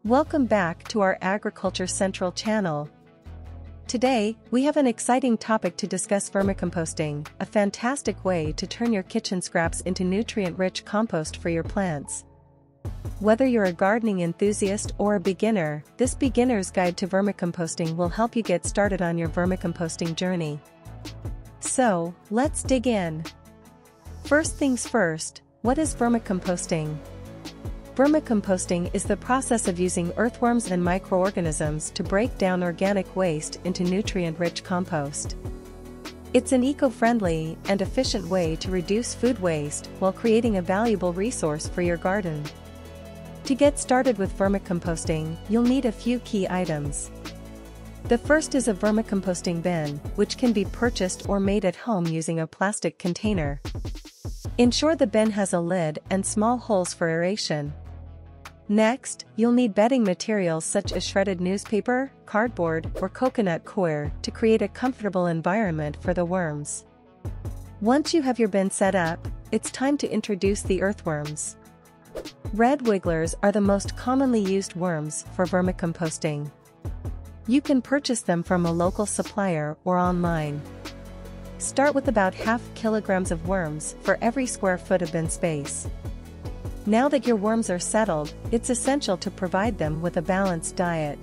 Welcome back to our Agriculture Central channel. Today, we have an exciting topic to discuss: vermicomposting, a fantastic way to turn your kitchen scraps into nutrient-rich compost for your plants. Whether you're a gardening enthusiast or a beginner, this beginner's guide to vermicomposting will help you get started on your vermicomposting journey. So, let's dig in. First things first, what is vermicomposting? Vermicomposting is the process of using earthworms and microorganisms to break down organic waste into nutrient-rich compost. It's an eco-friendly and efficient way to reduce food waste while creating a valuable resource for your garden. To get started with vermicomposting, you'll need a few key items. The first is a vermicomposting bin, which can be purchased or made at home using a plastic container. Ensure the bin has a lid and small holes for aeration. Next, you'll need bedding materials such as shredded newspaper, cardboard, or coconut coir to create a comfortable environment for the worms. Once you have your bin set up, it's time to introduce the earthworms. Red wigglers are the most commonly used worms for vermicomposting. You can purchase them from a local supplier or online. Start with about half kilograms of worms for every square foot of bin space. Now that your worms are settled, it's essential to provide them with a balanced diet.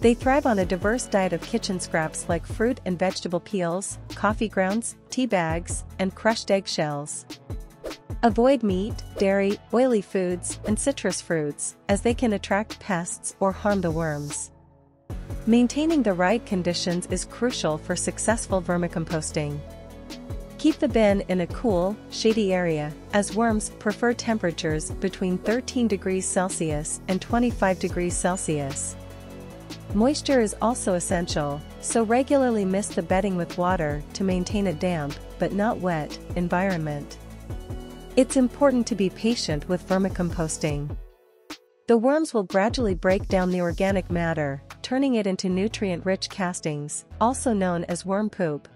They thrive on a diverse diet of kitchen scraps like fruit and vegetable peels, coffee grounds, tea bags, and crushed eggshells. Avoid meat, dairy, oily foods, and citrus fruits, as they can attract pests or harm the worms. Maintaining the right conditions is crucial for successful vermicomposting. Keep the bin in a cool, shady area, as worms prefer temperatures between 13 degrees Celsius and 25 degrees Celsius. Moisture is also essential, so regularly mist the bedding with water to maintain a damp, but not wet, environment. It's important to be patient with vermicomposting. The worms will gradually break down the organic matter, turning it into nutrient-rich castings, also known as worm poop.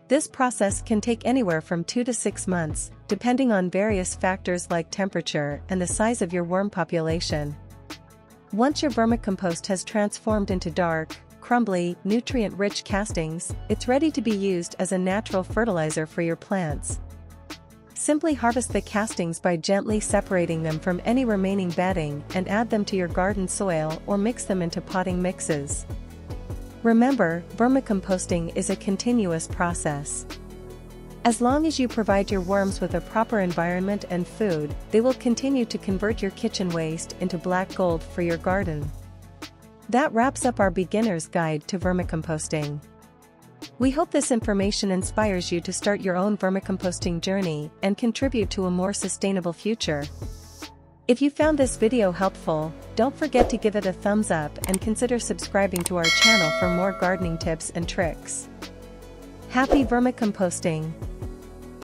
This process can take anywhere from 2 to 6 months, depending on various factors like temperature and the size of your worm population. Once your vermicompost has transformed into dark, crumbly, nutrient-rich castings, it's ready to be used as a natural fertilizer for your plants. Simply harvest the castings by gently separating them from any remaining bedding and add them to your garden soil or mix them into potting mixes. Remember, vermicomposting is a continuous process. As long as you provide your worms with a proper environment and food, they will continue to convert your kitchen waste into black gold for your garden. That wraps up our beginner's guide to vermicomposting. We hope this information inspires you to start your own vermicomposting journey and contribute to a more sustainable future. If you found this video helpful, don't forget to give it a thumbs up and consider subscribing to our channel for more gardening tips and tricks. Happy vermicomposting!